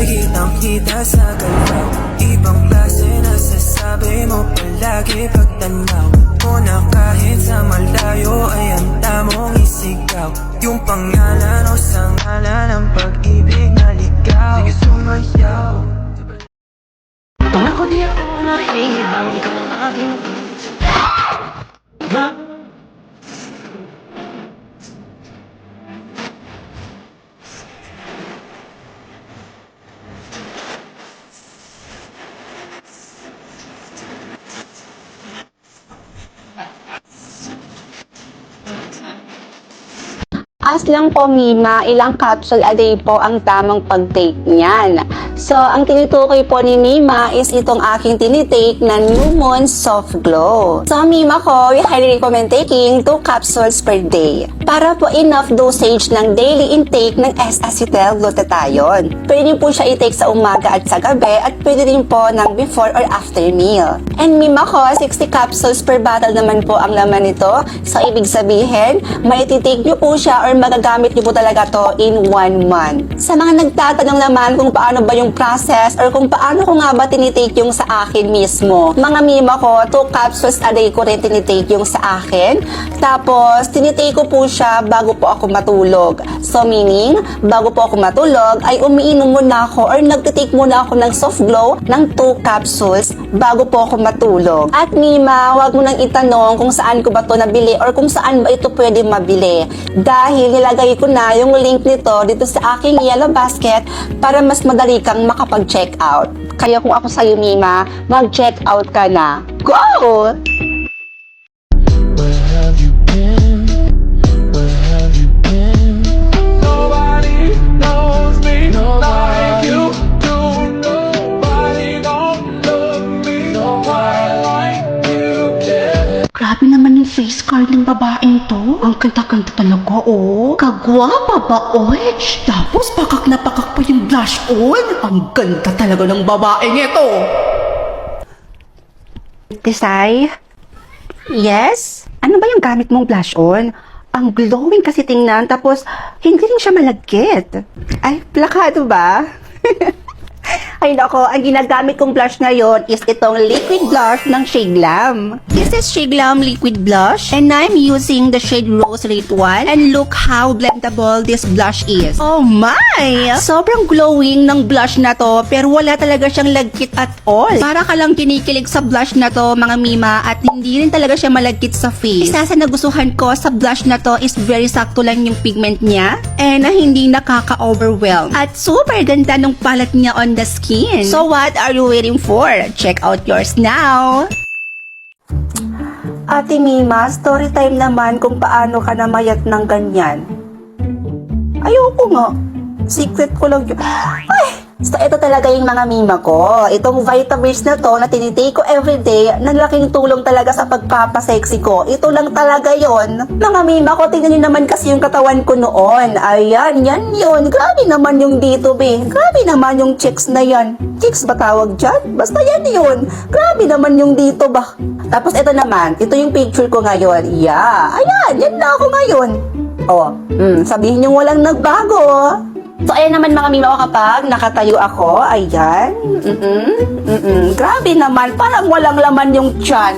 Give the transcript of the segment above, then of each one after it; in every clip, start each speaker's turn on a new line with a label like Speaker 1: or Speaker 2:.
Speaker 1: Kitang-kita sa galaw, ibang klase na sasabi mo palagi pagtanaw mo na kahit sa malayo ay handa mong isigaw yung pangalan o sa ngalan ng pag-ibig na ligaw. Sige sumayaw. Ako di ako nakikibang ikaw ang aking
Speaker 2: As lang po, Mima, ilang capsule a day po ang tamang pag-take niyan. So, ang tinutukoy po ni Mima is itong aking tinitake na New Moon Soft Glow. So, Mima ko, we highly recommend taking 2 capsules per day para po enough dosage ng daily intake ng S-acetylglutathione. Pwede niyo po siya i-take sa umaga at sa gabi at pwede rin po ng before or after meal. And Mima ko, 60 capsules per bottle naman po ang laman nito. So, ibig sabihin, may titake niyo po siya or magagamit niyo po talaga to in 1 month. Sa mga nagtatanong naman kung paano ba yung process or kung paano ko nga ba tinitake yung sa akin mismo. Mga Mima ko, 2 capsules a day ko rin tinitake yung sa akin. Tapos, tinitake ko po siya bago po ako matulog. So, meaning, bago po ako matulog, ay umiinom muna ako or nagtitake muna ako ng Soft Glow ng 2 capsules bago po ako matulog. At Mima, wag mo nang itanong kung saan ko ba to nabili or kung saan ba ito pwede mabili. Dahil nilagay ko na yung link nito dito sa aking yellow basket para mas madali kang makapag-check out. Kaya kung ako sa'yo, Mima, mag-check out ka na. Go!
Speaker 1: Where have you been? Where have you been? Nobody knows me like you do. Nobody don't love me like you can.
Speaker 2: Grabe naman yung face card ng babaeng to. Ang ganda-ganda talaga, oh. Kagwapa ba, oy? Tapos pakak na pakak pa yung blush on. Ang ganda talaga ng babaeng ito. Desai? Yes? Ano ba yung gamit mong blush on? Ang glowing kasi tingnan, tapos hindi rin siya malagkit. Ay, plakado ba? Ay nako, ang ginagamit kong blush ngayon is itong liquid blush ng Shade Glam. This is Shade Glam liquid blush and I'm using the shade Rose Ritual and look how blendable this blush is. Oh my! Sobrang glowing ng blush na to pero wala talaga siyang lagkit at all. Para ka lang kinikilig sa blush na to mga Mima at hindi rin talaga siya malagkit sa face. Isa sa nagustuhan ko sa blush na to is very sakto lang yung pigment niya and hindi nakaka-overwhelm. At super ganda ng palette niya on the skin. So what are you waiting for? Check out yours now! Ate Mima, story time naman kung paano ka namayat ng ganyan. Ayoko nga. Secret ko lang yun. Ay! So, ito talaga yung mga Mima ko. Itong vitamins na to na tinitake ko everyday, nalaking tulong talaga sa pagpapasexy ko. Ito lang talaga yon. Mga Mima ko, tingnan nyo naman kasi yung katawan ko noon. Ayan, yan yun. Grabe naman yung dito, be. Grabe naman yung chicks na yan. Chicks ba tawag dyan? Basta yan yun. Grabe naman yung dito ba. Tapos ito naman, ito yung picture ko ngayon. Yeah, ayan, yan na ako ngayon. Oh, sabihin nyo walang nagbago. So, ayan naman mga Mima ko kapag nakatayo ako. Ayan. Grabe naman. Parang walang laman yung tiyan.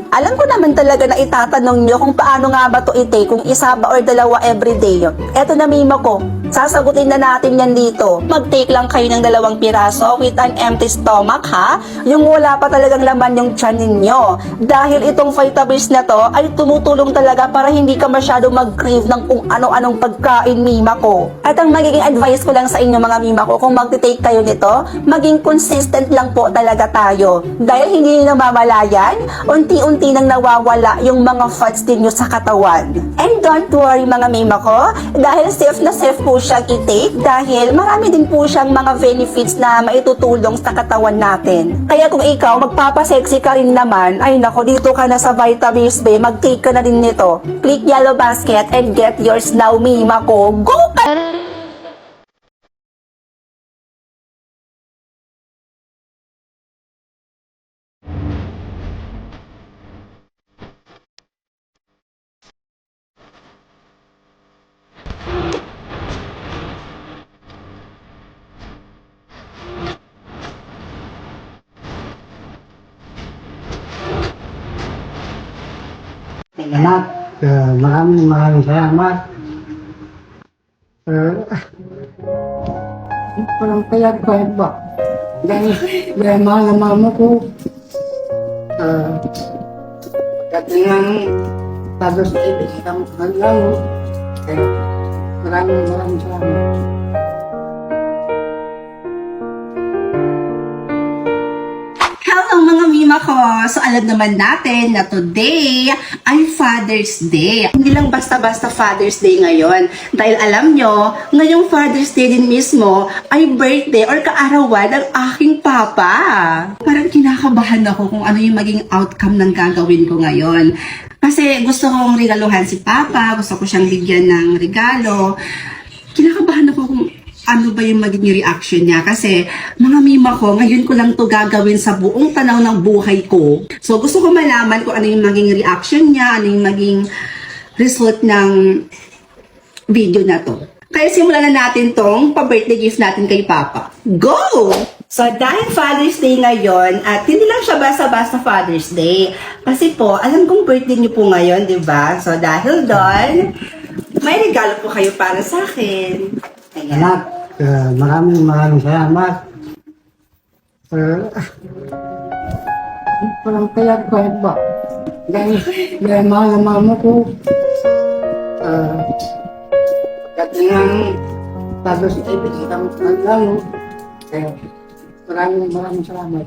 Speaker 2: Alam ko naman talaga na itatanong nyo kung paano nga ba to i-take, kung isa ba or dalawa everyday. Eto na Mima ko. Sasagutin na natin yan dito. Mag-take lang kayo ng 2 piraso with an empty stomach, ha? Yung wala pa talagang laman yung tiyan ninyo. Dahil itong vitamins na to ay tumutulong talaga para hindi ka masyado mag-crave ng kung ano-anong pagkain, Mima ko. At ang magiging advice ko lang sa inyo mga Mima ko, kung mag-take kayo nito, maging consistent lang po talaga tayo. Dahil hindi nyo namamalayan, unti-unti nang nawawala yung mga fats ninyo sa katawan. And don't worry mga Mima ko, dahil safe na safe po siyang i-take dahil marami din po siyang mga benefits na maitutulong sa katawan natin. Kaya kung ikaw magpapasexy ka rin naman, ay nako, dito ka na sa Vitamins B, mag-take ka na din nito. Click yellow basket and get yours now, Mima ko. Go ka!
Speaker 3: Anak, maraming salamat. Parang kaya ba? Dahil mahal na mama ko. Pagdating ng sabi sa ibig, isang hanggang mo. Kaya maraming salamat.
Speaker 2: Hello mga mima ko! So alam naman natin na today ay Father's Day. Hindi lang basta-basta Father's Day ngayon. Dahil alam nyo, ngayong Father's Day din mismo ay birthday or kaarawan ng aking papa. Parang kinakabahan ako kung ano yung maging outcome ng gagawin ko ngayon. Kasi gusto kong regaluhan si papa, gusto ko siyang bigyan ng regalo. Kinakabahan ako kung ano ba yung magiging reaction niya. Kasi, mga mima ko, ngayon ko lang to gagawin sa buong tanaw ng buhay ko. So, gusto ko malaman kung ano yung magiging reaction niya, ano yung magiging result ng video na to. Kaya simulan na natin tong pa-birthday gift natin kay Papa. Go! So, dahil Father's Day ngayon, at hindi lang siya basta-basta Father's Day. Kasi po, alam kong birthday niyo po ngayon, di ba? So, dahil doon, may regalo po kayo para sa akin. Ayan.
Speaker 3: Anak, maraming salamat. Parang kaya ba? Dahil mahal na mama ko. Pagdating ng sabi sa ibig, isang hanggang mo. Kaya maraming salamat.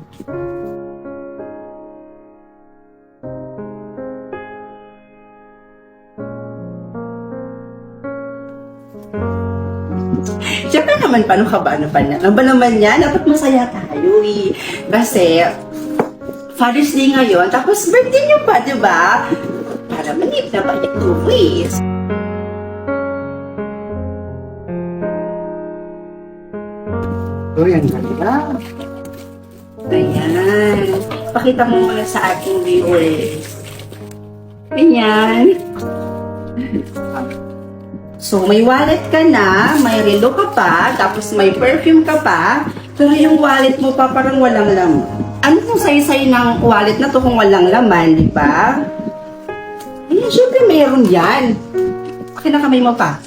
Speaker 2: Siyempre naman, paano ka ba? Ano ba naman yan? Dapat masaya tayo eh. Kasi, Father's Day ngayon, tapos birthday niyo pa, di ba? Para manip na ba ito, please?
Speaker 3: So, yan ganda.
Speaker 2: Ayan. Pakita mo muna sa ating viewers. Ayan. So, may wallet ka na, may relo ka pa, tapos may perfume ka pa, pero yung wallet mo pa parang walang laman. Ano kung say-say ng wallet na to kung walang laman, di ba? Ayan, syempre mayroon yan. Kinakamay mo pa.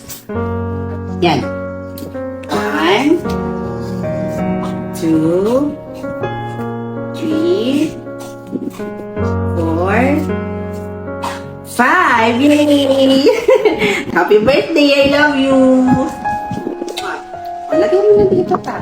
Speaker 2: Yan. 1, 2, 3, 4, 5! Yay! Happy birthday! I love you! Lagyan mo na dito pa.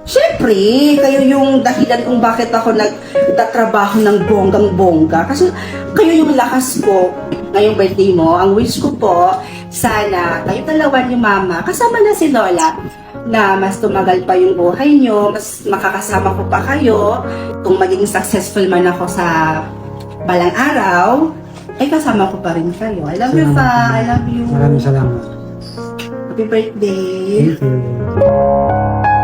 Speaker 2: Siyempre, kayo yung dahilan kung bakit ako nagtatrabaho ng bonggang-bongga. Kasi kayo yung lakas ko ngayong birthday mo. Ang wish ko po, sana kayo dalawa ni Mama, kasama na si Lola, na mas tumagal pa yung buhay nyo, mas makakasama ko pa kayo. Kung maging successful man ako sa balang araw, ay kasama ko pa rin kayo. I love you, Pa. I love you.
Speaker 3: Maraming salamat.
Speaker 2: Happy birthday.
Speaker 3: Thank you.